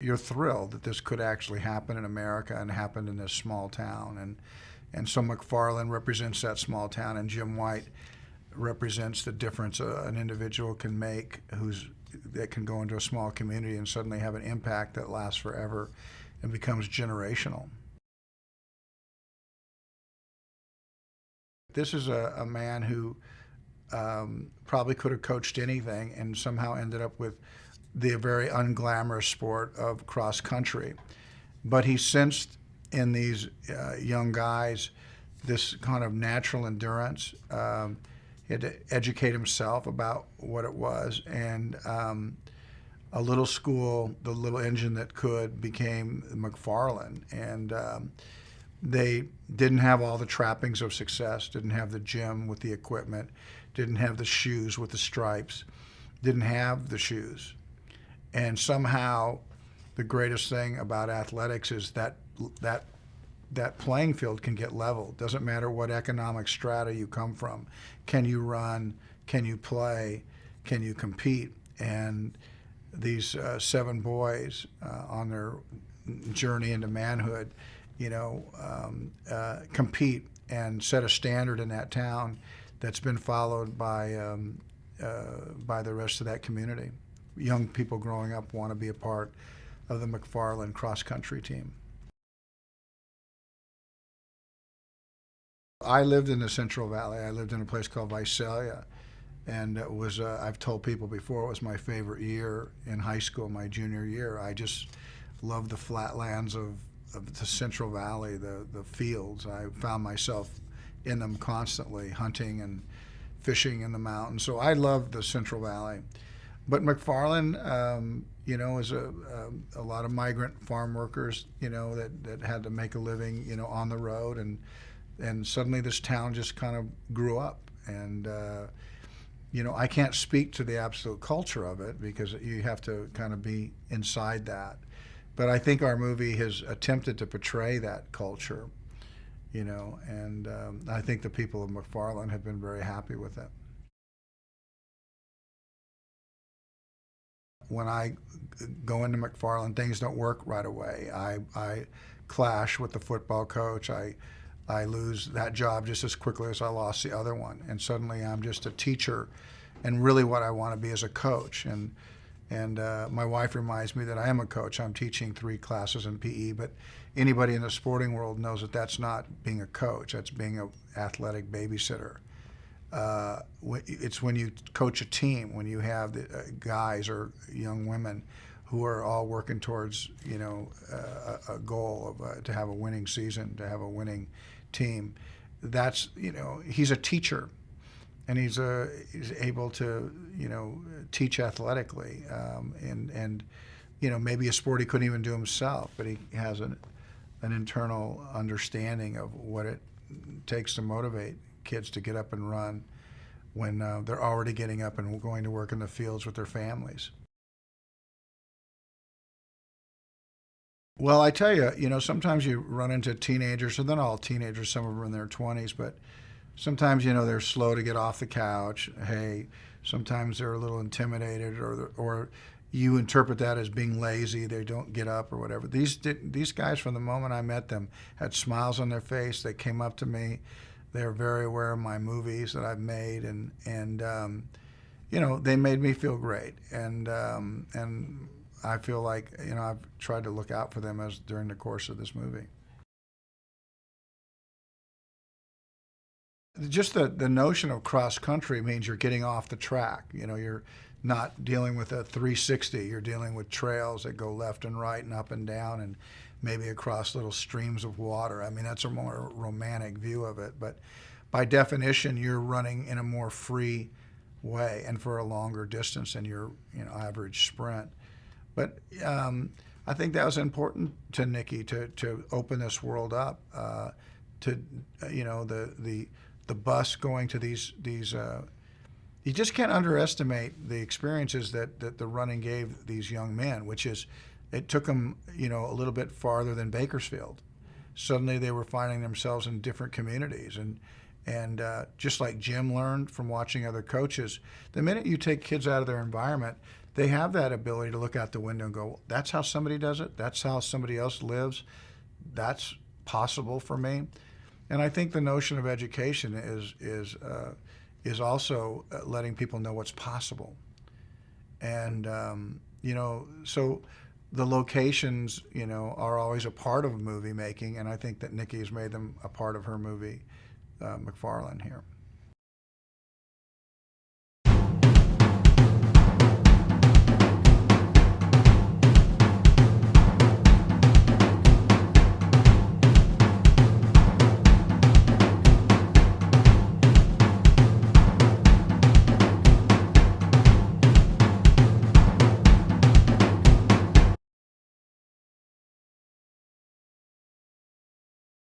you're thrilled that this could actually happen in America and happen in this small town. And so McFarland represents that small town, and Jim White represents the difference an individual can make that can go into a small community and suddenly have an impact that lasts forever and becomes generational. This is a man who probably could have coached anything and somehow ended up with the very unglamorous sport of cross country. But he sensed in these young guys this kind of natural endurance. He had to educate himself about what it was, and a little school, the little engine that could, became McFarland. And they didn't have all the trappings of success, didn't have the gym with the equipment, didn't have the shoes with the stripes, didn't have the shoes. And somehow the greatest thing about athletics is that playing field can get leveled. Doesn't matter what economic strata you come from. Can you run? Can you play? Can you compete? And these 7 boys on their journey into manhood, compete and set a standard in that town that's been followed by the rest of that community. Young people growing up want to be a part of the McFarland cross-country team. I lived in the Central Valley. I lived in a place called Visalia, and it was, I've told people before, it was my favorite year in high school, my junior year. I just loved the flatlands of the Central Valley, the fields. I found myself in them constantly, hunting and fishing in the mountains. So I loved the Central Valley. But McFarland, is a lot of migrant farm workers, that had to make a living, on the road, and suddenly this town just kind of grew up. And I can't speak to the absolute culture of it because you have to kind of be inside that. But I think our movie has attempted to portray that culture, and I think the people of McFarland have been very happy with it. When I go into McFarland, things don't work right away. I clash with the football coach. I lose that job just as quickly as I lost the other one. And suddenly I'm just a teacher, and really what I want to be is a coach. And my wife reminds me that I am a coach. I'm teaching 3 classes in PE, but anybody in the sporting world knows that that's not being a coach. That's being an athletic babysitter. It's when you coach a team, when you have the guys or young women who are all working towards, a goal of to have a winning season, to have a winning team. That's, he's a teacher, and he's able to, teach athletically, and maybe a sport he couldn't even do himself, but he has an internal understanding of what it takes to motivate kids to get up and run when they're already getting up and going to work in the fields with their families. Well, I tell you, sometimes you run into teenagers, and they're not all teenagers, some of them are in their 20s, but sometimes, they're slow to get off the couch. Hey, sometimes they're a little intimidated, or you interpret that as being lazy. They don't get up or whatever. These guys, from the moment I met them, had smiles on their face. They came up to me. They're very aware of my movies that I've made, and they made me feel great. And I feel like, I've tried to look out for them during the course of this movie. Just the notion of cross country means you're getting off the track. You're not dealing with a 360. You're dealing with trails that go left and right and up and down, and maybe across little streams of water. I mean, that's a more romantic view of it. But by definition, you're running in a more free way and for a longer distance than your average sprint. But I think that was important to Nikki to open this world up, to the bus going to these you just can't underestimate the experiences that the running gave these young men, which is, it took them, a little bit farther than Bakersfield. Suddenly they were finding themselves in different communities, And just like Jim learned from watching other coaches, the minute you take kids out of their environment, they have that ability to look out the window and go, that's how somebody does it. That's how somebody else lives. That's possible for me. And I think the notion of education is also letting people know what's possible. And so the locations, are always a part of movie making, and I think that Nikki has made them a part of her movie, McFarLAND here.